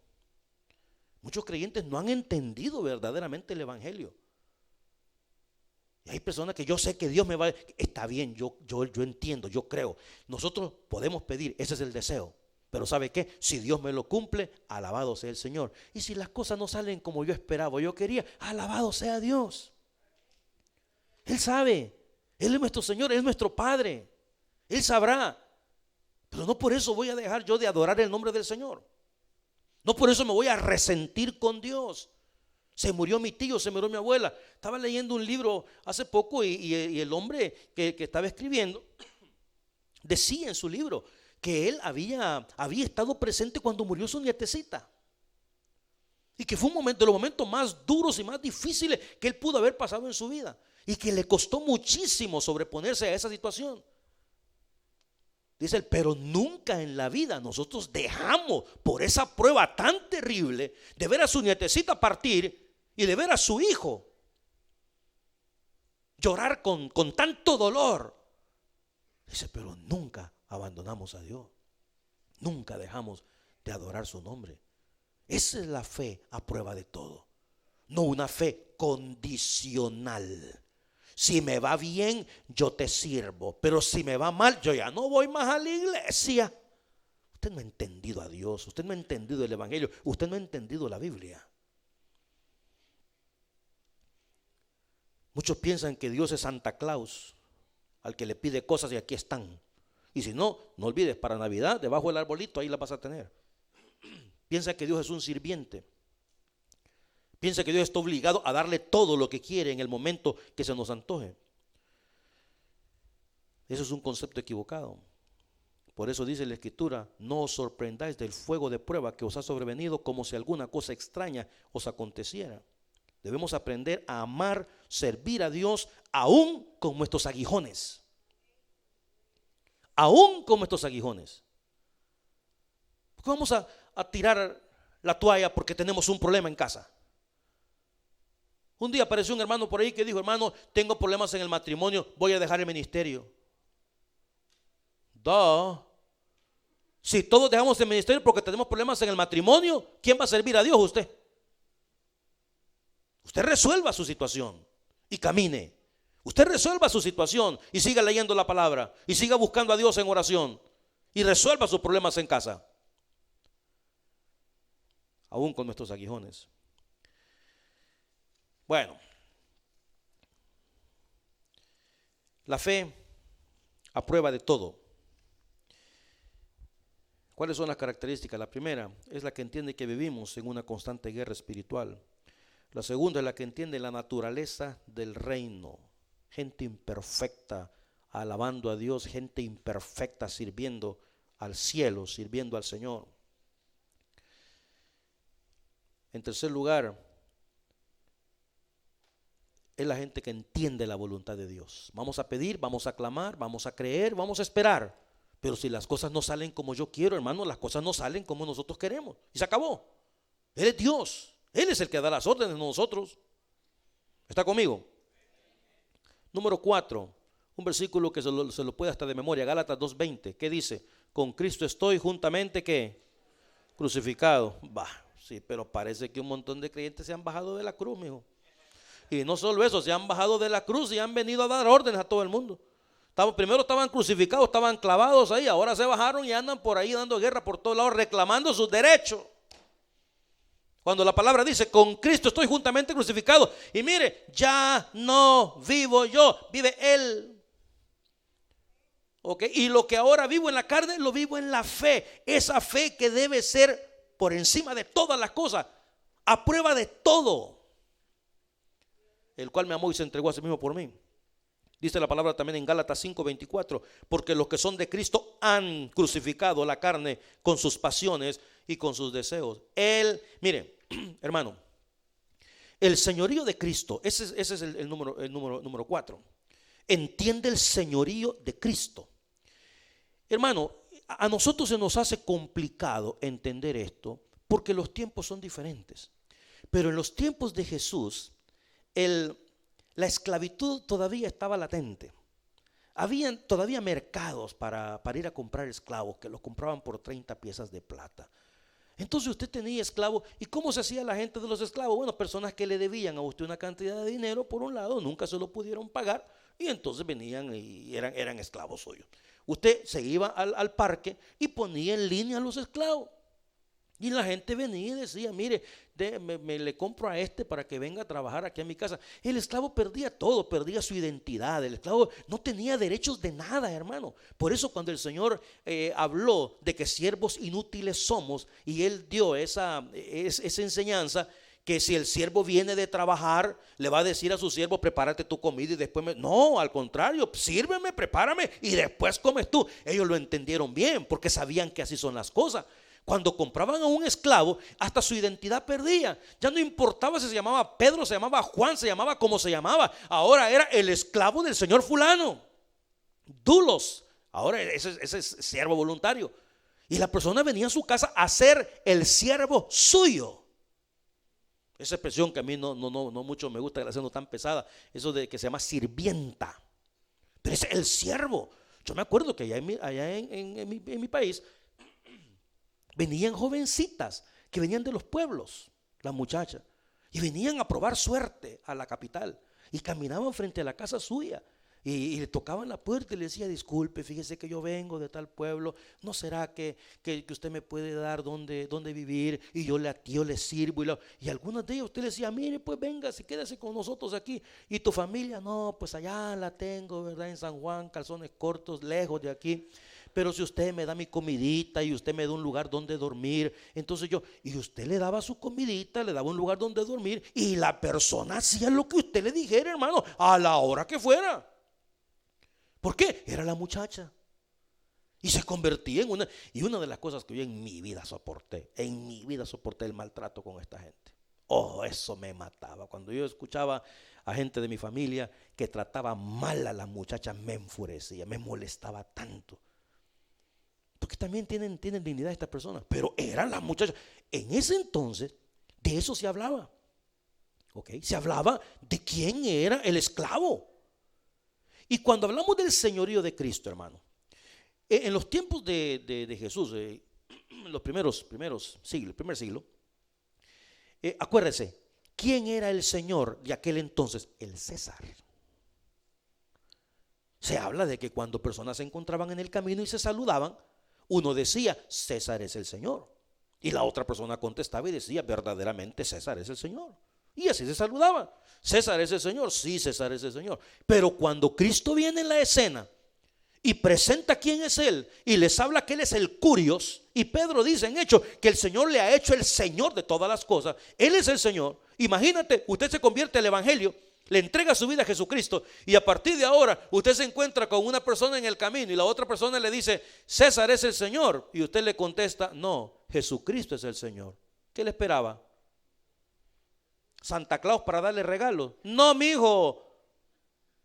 Muchos creyentes no han entendido verdaderamente el evangelio. Y hay personas que yo sé que Dios me va a... Está bien, yo entiendo, yo creo. Nosotros podemos pedir, ese es el deseo. Pero ¿sabe qué? Si Dios me lo cumple, alabado sea el Señor. Y si las cosas no salen como yo esperaba, yo quería, alabado sea Dios. Él sabe, Él es nuestro Señor, Él es nuestro Padre. Él sabrá. Pero no por eso voy a dejar yo de adorar el nombre del Señor. No por eso me voy a resentir con Dios. Se murió mi tío, se murió mi abuela. Estaba leyendo un libro hace poco y el hombre que estaba escribiendo decía en su libro que él había estado presente cuando murió su nietecita. Y que fue un momento, de los momentos más duros y más difíciles que él pudo haber pasado en su vida. Y que le costó muchísimo sobreponerse a esa situación. Dice él, pero nunca en la vida nosotros dejamos por esa prueba tan terrible de ver a su nietecita partir y de ver a su hijo llorar con tanto dolor. Dice, pero nunca abandonamos a Dios. Nunca dejamos de adorar su nombre. Esa es la fe a prueba de todo. No una fe condicional. Si me va bien, yo te sirvo. Pero si me va mal, yo ya no voy más a la iglesia. Usted no ha entendido a Dios. Usted no ha entendido el evangelio. Usted no ha entendido la Biblia. Muchos piensan que Dios es Santa Claus, al que le pide cosas y aquí están. Y si no, no olvides, para Navidad, debajo del arbolito, ahí la vas a tener. Piensa que Dios es un sirviente. Piensa que Dios está obligado a darle todo lo que quiere en el momento que se nos antoje. Eso es un concepto equivocado. Por eso dice la Escritura, no os sorprendáis del fuego de prueba que os ha sobrevenido como si alguna cosa extraña os aconteciera. Debemos aprender a amar, servir a Dios aún con nuestros aguijones. Aún con nuestros aguijones. ¿Por qué vamos a tirar la toalla porque tenemos un problema en casa? Un día apareció un hermano por ahí que dijo, hermano, tengo problemas en el matrimonio, voy a dejar el ministerio. Si todos dejamos el ministerio porque tenemos problemas en el matrimonio, ¿quién va a servir a Dios? Usted. Usted resuelva su situación y camine. Usted resuelva su situación y siga leyendo la palabra y siga buscando a Dios en oración y resuelva sus problemas en casa. Aún con nuestros aguijones. Bueno, la fe a prueba de todo. ¿Cuáles son las características? La primera es la que entiende que vivimos en una constante guerra espiritual. La segunda es la que entiende la naturaleza del reino. Gente imperfecta alabando a Dios, gente imperfecta sirviendo al cielo, sirviendo al Señor. En tercer lugar, es la gente que entiende la voluntad de Dios. Vamos a pedir, vamos a clamar, vamos a creer, vamos a esperar. Pero si las cosas no salen como yo quiero, hermano, las cosas no salen como nosotros queremos. Y se acabó. Él es Dios. Él es el que da las órdenes, no nosotros. ¿Está conmigo? Número 4, un versículo que se lo puede hasta de memoria, Gálatas 2:20. ¿Qué dice? Con Cristo estoy juntamente, ¿qué? Crucificado. Bah, sí, pero parece que un montón de creyentes se han bajado de la cruz, mijo. Y no solo eso, se han bajado de la cruz y han venido a dar órdenes a todo el mundo. Primero estaban crucificados, estaban clavados ahí, ahora se bajaron y andan por ahí dando guerra por todos lados, reclamando sus derechos. Cuando la palabra dice, con Cristo estoy juntamente crucificado. Y mire, ya no vivo yo, vive Él. Okay. Y lo que ahora vivo en la carne, lo vivo en la fe. Esa fe que debe ser por encima de todas las cosas, a prueba de todo. El cual me amó y se entregó a sí mismo por mí. Dice la palabra también en Gálatas 5:24, porque los que son de Cristo han crucificado la carne con sus pasiones y con sus deseos. Mire, hermano, el señorío de Cristo, ese es el número 4. Entiende el señorío de Cristo. Hermano, a nosotros se nos hace complicado entender esto porque los tiempos son diferentes. Pero en los tiempos de Jesús, la esclavitud todavía estaba latente. Habían todavía mercados para ir a comprar esclavos que los compraban por 30 piezas de plata. Entonces usted tenía esclavos. ¿Y cómo se hacía la gente de los esclavos? Bueno, personas que le debían a usted una cantidad de dinero, por un lado, nunca se lo pudieron pagar, y entonces venían y eran esclavos suyos. Usted se iba al parque y ponía en línea a los esclavos. Y la gente venía y decía, mire, me le compro a este para que venga a trabajar aquí a mi casa. El esclavo perdía todo, perdía su identidad. El esclavo no tenía derechos de nada, hermano. Por eso cuando el Señor habló de que siervos inútiles somos, y Él dio esa enseñanza, que si el siervo viene de trabajar, le va a decir a su siervo, prepárate tu comida y después no, al contrario, sírveme, prepárame y después comes tú. Ellos lo entendieron bien porque sabían que así son las cosas. Cuando compraban a un esclavo, hasta su identidad perdía. Ya no importaba si se llamaba Pedro, se llamaba Juan, se llamaba como se llamaba. Ahora era el esclavo del señor fulano. Dulos. Ahora ese es siervo voluntario. Y la persona venía a su casa a ser el siervo suyo. Esa expresión que a mí no mucho me gusta, haciendo tan pesada. Eso de que se llama sirvienta. Pero es el siervo. Yo me acuerdo que allá en mi país venían jovencitas que venían de los pueblos, las muchachas, y venían a probar suerte a la capital y caminaban frente a la casa suya y le tocaban la puerta y le decía, disculpe, fíjese que yo vengo de tal pueblo, ¿no será que usted me puede dar dónde vivir? Y yo le sirvo. Y algunas de ellas usted le decía, mire, pues venga, quédese con nosotros aquí. Y tu familia, no, pues allá la tengo, ¿verdad? En San Juan, calzones cortos, lejos de aquí. Pero si usted me da mi comidita y usted me da un lugar donde dormir, entonces y usted le daba su comidita, le daba un lugar donde dormir, y la persona hacía lo que usted le dijera, hermano, a la hora que fuera. ¿Por qué? Era la muchacha. Y se convertía en una de las cosas que yo en mi vida soporté el maltrato con esta gente. Oh, eso me mataba. Cuando yo escuchaba a gente de mi familia que trataba mal a las muchachas, me enfurecía, me molestaba tanto. Porque también tienen dignidad estas personas, pero eran las muchachas. En ese entonces, de eso se hablaba. ¿Okay? Se hablaba de quién era el esclavo. Y cuando hablamos del señorío de Cristo, hermano, en los tiempos de Jesús, en los primeros siglos, el primer siglo, acuérdese, ¿quién era el señor de aquel entonces? El César. Se habla de que cuando personas se encontraban en el camino y se saludaban, uno decía, César es el Señor. Y la otra persona contestaba y decía, verdaderamente César es el Señor. Y así se saludaba. César es el Señor. Sí, César es el Señor. Pero cuando Cristo viene en la escena y presenta quién es Él y les habla que Él es el Curios, y Pedro dice en hecho que el Señor le ha hecho el Señor de todas las cosas. Él es el Señor. Imagínate, usted se convierte al Evangelio, le entrega su vida a Jesucristo, y a partir de ahora usted se encuentra con una persona en el camino y la otra persona le dice, César es el Señor, y usted le contesta, no, Jesucristo es el Señor. ¿Qué le esperaba? ¿Santa Claus para darle regalos? No, mijo.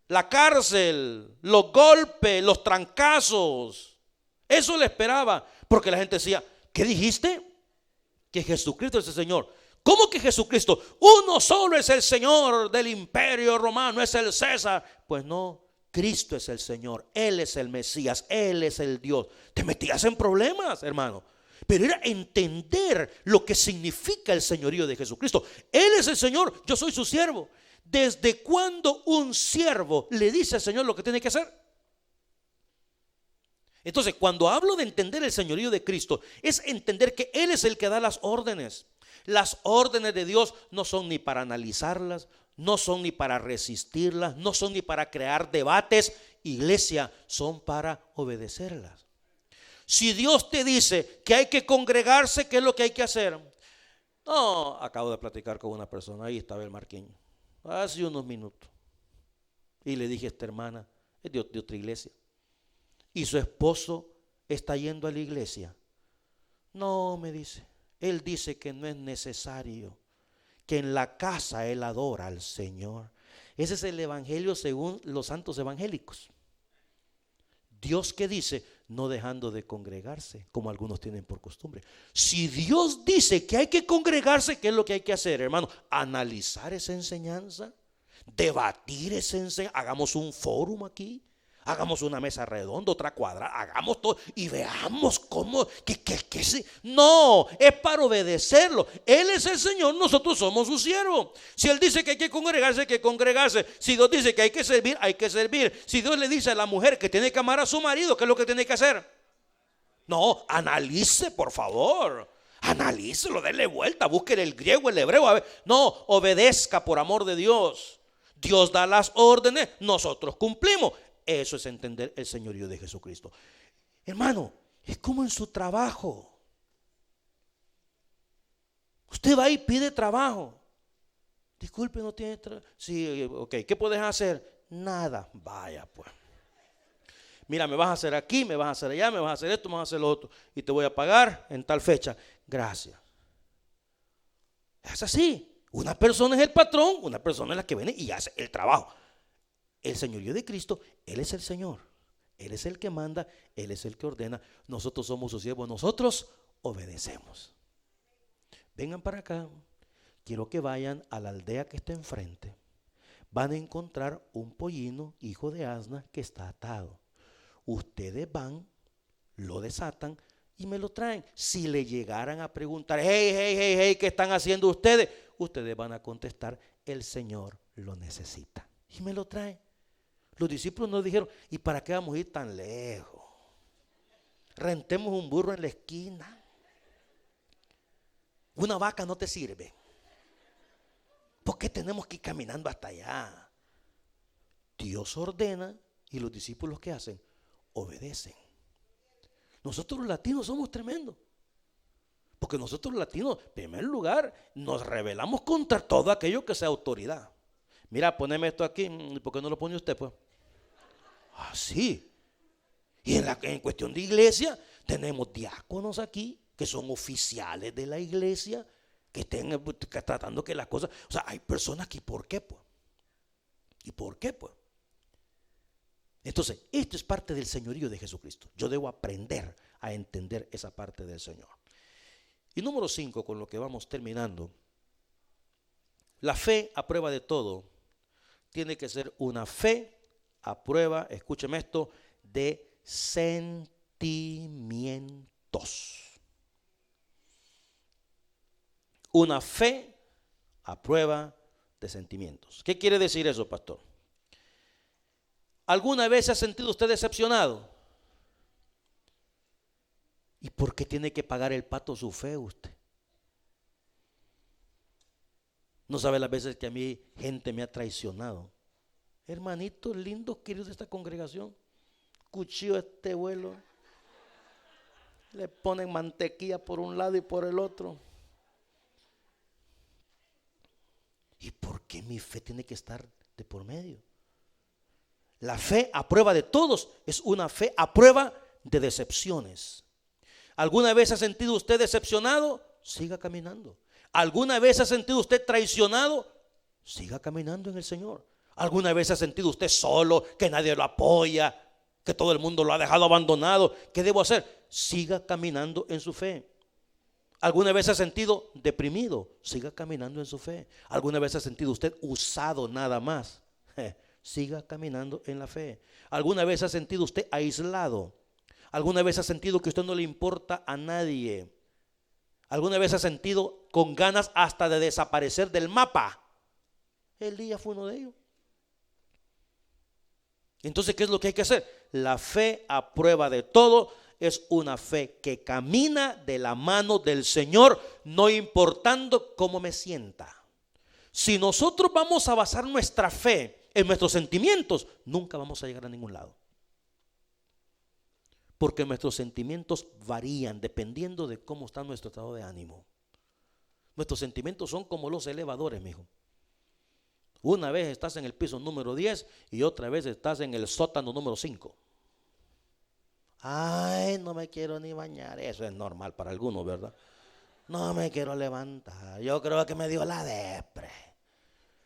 La cárcel, los golpes, los trancazos, eso le esperaba, porque la gente decía, ¿qué dijiste? Que Jesucristo es el Señor. ¿Cómo que Jesucristo? Uno solo es el Señor del imperio romano, es el César. Pues no, Cristo es el Señor, Él es el Mesías, Él es el Dios. Te metías en problemas, hermano. pero era entender lo que significa el señorío de Jesucristo. Él es el Señor, yo soy su siervo. ¿Desde cuándo un siervo le dice al Señor lo que tiene que hacer? Entonces, cuando hablo de entender el señorío de Cristo, es entender que Él es el que da las órdenes. Las órdenes de Dios no son ni para analizarlas, no son ni para resistirlas, no son ni para crear debates. Iglesia, son para obedecerlas. Si Dios te dice que hay que congregarse, ¿qué es lo que hay que hacer? No, acabo de platicar con una persona, ahí estaba el Marqueño, hace unos minutos. Y le dije a esta hermana, es de otra iglesia, y su esposo está yendo a la iglesia. No, me dice, él dice que no es necesario, que en la casa él adora al Señor. Ese es el evangelio según los santos evangélicos. Dios que dice, no dejando de congregarse, como algunos tienen por costumbre. Si Dios dice que hay que congregarse, ¿qué es lo que hay que hacer, hermano? Analizar esa enseñanza, debatir esa enseñanza. Hagamos un fórum aquí, hagamos una mesa redonda, otra cuadrada, hagamos todo y veamos cómo, que sí. No, es para obedecerlo. Él es el Señor, nosotros somos su siervo. Si Él dice que hay que congregarse, hay que congregarse. Si Dios dice que hay que servir, hay que servir. Si Dios le dice a la mujer que tiene que amar a su marido, ¿qué es lo que tiene que hacer? No, analice, por favor. Analícelo, déle vuelta, busque el griego, el hebreo. A ver. No, obedezca por amor de Dios. Dios da las órdenes, nosotros cumplimos. Eso es entender el señorío de Jesucristo. Hermano, es como en su trabajo. Usted va y pide trabajo. Disculpe, no tiene trabajo. Sí, ok, ¿qué puedes hacer? Nada. Vaya pues. Mira, me vas a hacer aquí, me vas a hacer allá, me vas a hacer esto, me vas a hacer lo otro. Y te voy a pagar en tal fecha. Gracias. Es así. Una persona es el patrón, una persona es la que viene y hace el trabajo. El señorío de Cristo, Él es el Señor. Él es el que manda, Él es el que ordena. Nosotros somos sus siervos, nosotros obedecemos. Vengan para acá. Quiero que vayan a la aldea que está enfrente. Van a encontrar un pollino, hijo de asna, que está atado. Ustedes van, lo desatan y me lo traen. Si le llegaran a preguntar, hey, ¿qué están haciendo ustedes? Ustedes van a contestar, el Señor lo necesita. Y me lo traen. Los discípulos nos dijeron, ¿y para qué vamos a ir tan lejos? Rentemos un burro en la esquina. Una vaca no te sirve. ¿Por qué tenemos que ir caminando hasta allá? Dios ordena y los discípulos ¿qué hacen? Obedecen. Nosotros los latinos somos tremendos. Porque nosotros los latinos, en primer lugar, nos rebelamos contra todo aquello que sea autoridad. Mira, poneme esto aquí. ¿Por qué no lo pone usted, pues? Así. Y en cuestión de iglesia, tenemos diáconos aquí que son oficiales de la iglesia, que estén tratando que las cosas. O sea, hay personas que, ¿por qué, pues? ¿Y por qué, pues? Entonces, esto es parte del señorío de Jesucristo. Yo debo aprender a entender esa parte del Señor. Y número 5, con lo que vamos terminando. La fe a prueba de todo tiene que ser una fe a prueba, escúcheme esto, de sentimientos. Una fe a prueba de sentimientos. ¿Qué quiere decir eso, pastor? ¿Alguna vez se ha sentido usted decepcionado? ¿Y por qué tiene que pagar el pato su fe usted? No sabe las veces que a mí gente me ha traicionado. Hermanitos lindos, queridos de esta congregación, cuchillo a este vuelo, le ponen mantequilla por un lado y por el otro. ¿Y por qué mi fe tiene que estar de por medio? La fe a prueba de todos es una fe a prueba de decepciones. ¿Alguna vez ha sentido usted decepcionado? Siga caminando. ¿Alguna vez ha sentido usted traicionado? Siga caminando en el Señor. ¿Alguna vez ha sentido usted solo, que nadie lo apoya, que todo el mundo lo ha dejado abandonado? ¿Qué debo hacer? Siga caminando en su fe. ¿Alguna vez ha sentido deprimido? Siga caminando en su fe. ¿Alguna vez ha sentido usted usado nada más? Siga caminando en la fe. ¿Alguna vez ha sentido usted aislado? ¿Alguna vez ha sentido que usted no le importa a nadie? ¿Alguna vez has sentido con ganas hasta de desaparecer del mapa? Elías fue uno de ellos. Entonces, ¿qué es lo que hay que hacer? La fe a prueba de todo es una fe que camina de la mano del Señor, no importando cómo me sienta. Si nosotros vamos a basar nuestra fe en nuestros sentimientos, nunca vamos a llegar a ningún lado. Porque nuestros sentimientos varían dependiendo de cómo está nuestro estado de ánimo. Nuestros sentimientos son como los elevadores, mijo. Una vez estás en el piso número 10 y otra vez estás en el sótano número 5. Ay, no me quiero ni bañar. Eso es normal para algunos, ¿verdad? No me quiero levantar. Yo creo que me dio la depre.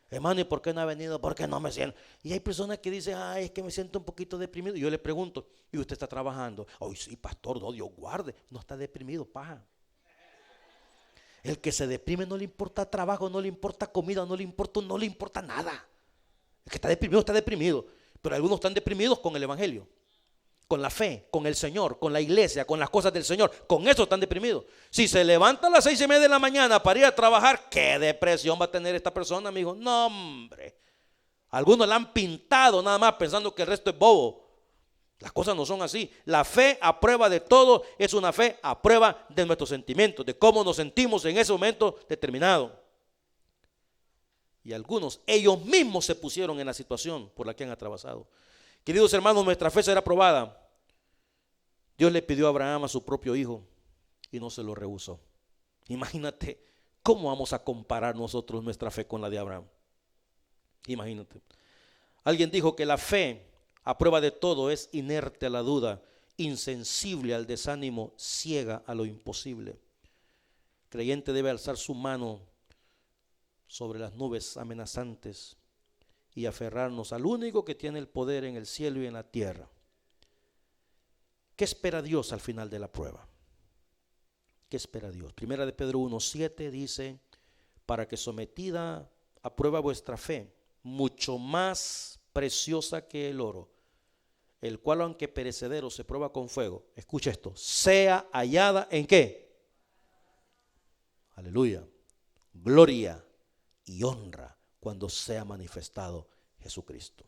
Hermano, ¿y por qué no ha venido? Porque no me siento. Y hay personas que dicen, ay, es que me siento un poquito deprimido. Y yo le pregunto, ¿y usted está trabajando? Ay, sí, pastor, no, Dios guarde. No está deprimido, paja. El que se deprime no le importa trabajo, no le importa comida, no le importa nada. El que está deprimido. Pero algunos están deprimidos con el evangelio, con la fe, con el Señor, con la iglesia, con las cosas del Señor. Con eso están deprimidos. Si se levanta a las 6:30 de la mañana para ir a trabajar, ¿qué depresión va a tener esta persona, amigo? No, hombre. Algunos la han pintado nada más pensando que el resto es bobo. Las cosas no son así. La fe a prueba de todo es una fe a prueba de nuestros sentimientos, de cómo nos sentimos en ese momento determinado. Y algunos, ellos mismos se pusieron en la situación por la que han atravesado. Queridos hermanos, nuestra fe será probada. Dios le pidió a Abraham a su propio hijo y no se lo rehusó. Imagínate cómo vamos a comparar nosotros nuestra fe con la de Abraham. Imagínate. Alguien dijo que la fe a prueba de todo es inerte a la duda, insensible al desánimo, ciega a lo imposible. El creyente debe alzar su mano sobre las nubes amenazantes y aferrarnos al único que tiene el poder en el cielo y en la tierra. ¿Qué espera Dios al final de la prueba? ¿Qué espera Dios? Primera de Pedro 1:7 dice, para que sometida a prueba vuestra fe, mucho más preciosa que el oro, el cual aunque perecedero se prueba con fuego, escucha esto, sea hallada ¿en qué? Aleluya, gloria y honra cuando sea manifestado Jesucristo.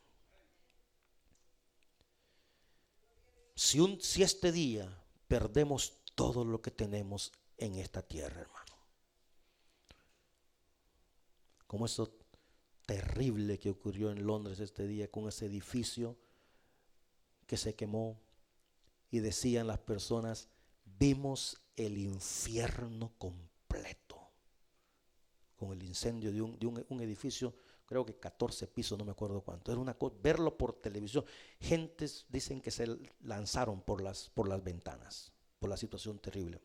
Si este día perdemos todo lo que tenemos en esta tierra, hermano, como eso terrible que ocurrió en Londres este día con ese edificio que se quemó y decían las personas, vimos el infierno completo con el incendio de un edificio, creo que 14 pisos, no me acuerdo cuánto. Era una cosa, verlo por televisión. Gentes dicen que se lanzaron por las ventanas, por la situación terrible.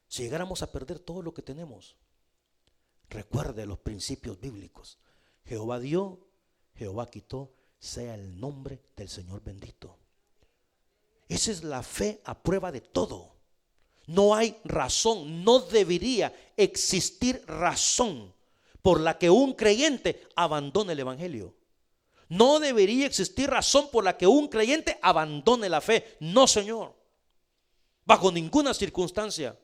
Si llegáramos a perder todo lo que tenemos, recuerde los principios bíblicos. Jehová dio, Jehová quitó, sea el nombre del Señor bendito. Esa es la fe a prueba de todo. No hay razón, no debería existir razón por la que un creyente abandone el evangelio. No debería existir razón por la que un creyente abandone la fe. No, Señor. Bajo ninguna circunstancia.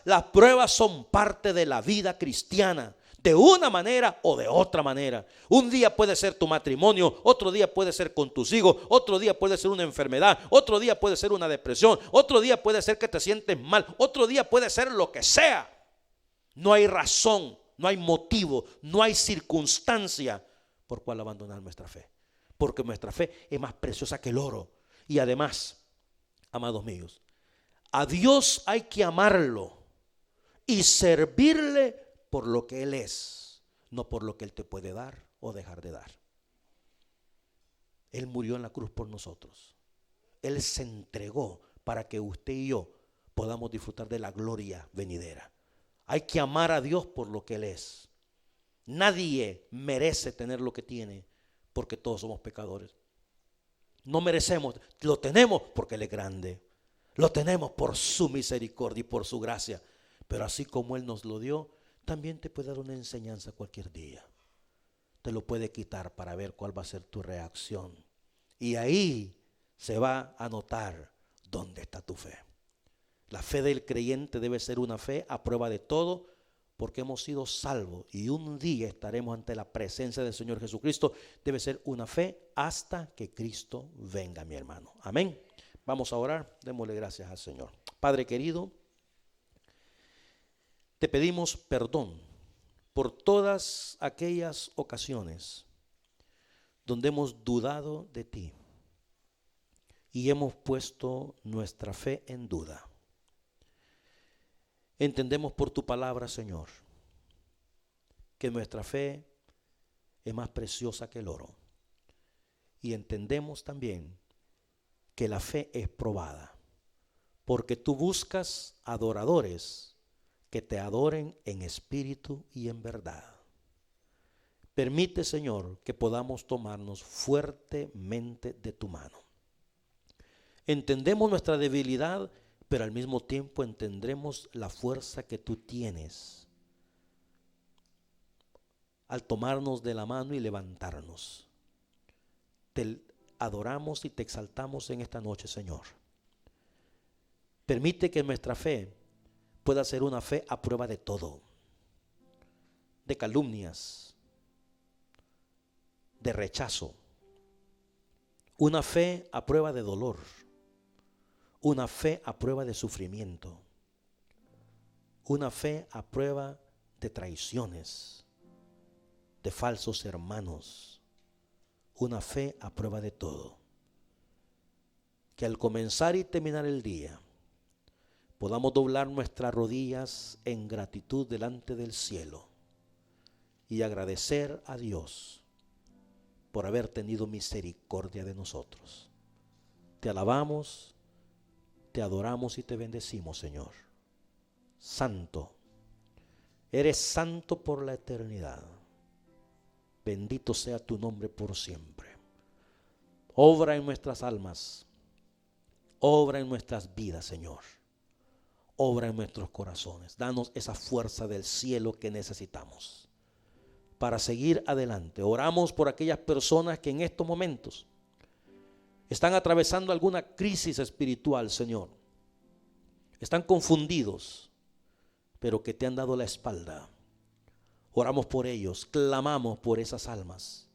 Las pruebas son parte de la vida cristiana, de una manera o de otra manera. Un día puede ser tu matrimonio, otro día puede ser con tus hijos, otro día puede ser una enfermedad, otro día puede ser una depresión, otro día puede ser que te sientes mal, otro día puede ser lo que sea. No hay razón, no hay motivo, no hay circunstancia por cual abandonar nuestra fe, porque nuestra fe es más preciosa que el oro. Y además, amados míos, a Dios hay que amarlo y servirle por lo que Él es, no por lo que Él te puede dar o dejar de dar. Él murió en la cruz por nosotros. Él se entregó para que usted y yo podamos disfrutar de la gloria venidera. Hay que amar a Dios por lo que Él es. Nadie merece tener lo que tiene porque todos somos pecadores. No merecemos, lo tenemos porque Él es grande. Lo tenemos por su misericordia y por su gracia. Pero así como Él nos lo dio, también te puede dar una enseñanza cualquier día. Te lo puede quitar para ver cuál va a ser tu reacción. Y ahí se va a notar dónde está tu fe. La fe del creyente debe ser una fe a prueba de todo, porque hemos sido salvos y un día estaremos ante la presencia del Señor Jesucristo. Debe ser una fe hasta que Cristo venga, mi hermano. Amén. Vamos a orar. Démosle gracias al Señor. Padre querido, te pedimos perdón por todas aquellas ocasiones donde hemos dudado de ti y hemos puesto nuestra fe en duda. Entendemos por tu palabra, Señor, que nuestra fe es más preciosa que el oro. Y entendemos también que la fe es probada, porque tú buscas adoradores que te adoren en espíritu y en verdad. Permite, Señor, que podamos tomarnos fuertemente de tu mano. Entendemos nuestra debilidad, pero al mismo tiempo entendremos la fuerza que tú tienes al tomarnos de la mano y levantarnos. Te adoramos y te exaltamos en esta noche, Señor. Permite que nuestra fe pueda ser una fe a prueba de todo, de calumnias, de rechazo, una fe a prueba de dolor, una fe a prueba de sufrimiento, una fe a prueba de traiciones, de falsos hermanos, una fe a prueba de todo. Que al comenzar y terminar el día podamos doblar nuestras rodillas en gratitud delante del cielo y agradecer a Dios por haber tenido misericordia de nosotros. Te alabamos, te adoramos y te bendecimos, Señor. Santo, eres santo por la eternidad. Bendito sea tu nombre por siempre. Obra en nuestras almas, obra en nuestras vidas, Señor. Obra en nuestros corazones. Danos esa fuerza del cielo que necesitamos para seguir adelante. Oramos por aquellas personas que en estos momentos están atravesando alguna crisis espiritual, Señor. Están confundidos, pero que te han dado la espalda. Oramos por ellos, clamamos por esas almas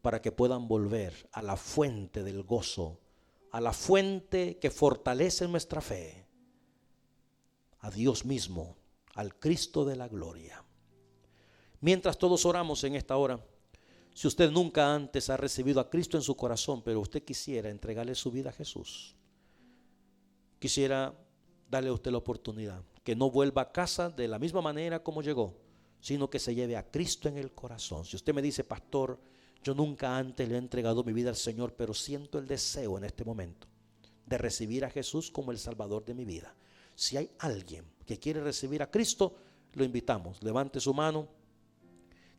para que puedan volver a la fuente del gozo, a la fuente que fortalece nuestra fe, a Dios mismo, al Cristo de la gloria. Mientras todos oramos en esta hora, si usted nunca antes ha recibido a Cristo en su corazón, pero usted quisiera entregarle su vida a Jesús, quisiera darle a usted la oportunidad, que no vuelva a casa de la misma manera como llegó, sino que se lleve a Cristo en el corazón. Si usted me dice, pastor, yo nunca antes le he entregado mi vida al Señor, pero siento el deseo en este momento de recibir a Jesús como el Salvador de mi vida. Si hay alguien que quiere recibir a Cristo, lo invitamos. Levante su mano.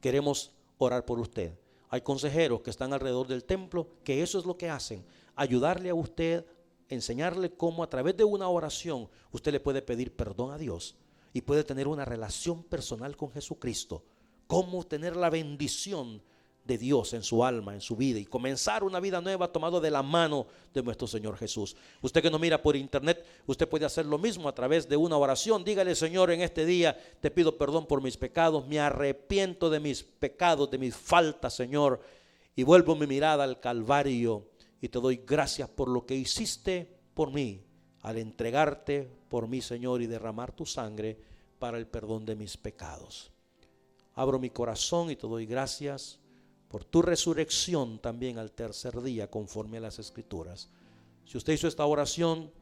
Queremos orar por usted. Hay consejeros que están alrededor del templo que eso es lo que hacen, ayudarle a usted, enseñarle cómo a través de una oración usted le puede pedir perdón a Dios y puede tener una relación personal con Jesucristo, cómo tener la bendición de Dios en su alma, en su vida, y comenzar una vida nueva tomado de la mano de nuestro Señor Jesús. Usted que nos mira por internet, usted puede hacer lo mismo a través de una oración. Dígale, Señor, en este día te pido perdón por mis pecados, me arrepiento de mis pecados, de mis faltas, Señor, y vuelvo mi mirada al Calvario y te doy gracias por lo que hiciste por mí al entregarte por mí, Señor, y derramar tu sangre para el perdón de mis pecados. Abro mi corazón y te doy gracias por tu resurrección también al tercer día, conforme a las Escrituras. Si usted hizo esta oración,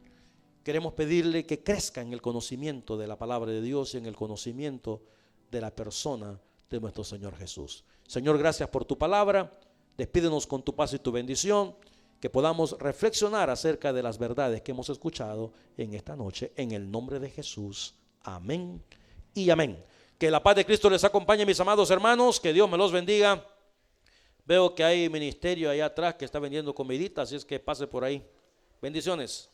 queremos pedirle que crezca en el conocimiento de la palabra de Dios y en el conocimiento de la persona de nuestro Señor Jesús. Señor, gracias por tu palabra. Despídenos con tu paz y tu bendición, que podamos reflexionar acerca de las verdades que hemos escuchado en esta noche, en el nombre de Jesús. Amén y amén. Que la paz de Cristo les acompañe, mis amados hermanos, que Dios me los bendiga. Veo que hay ministerio allá atrás que está vendiendo comidita, así es que pase por ahí. Bendiciones.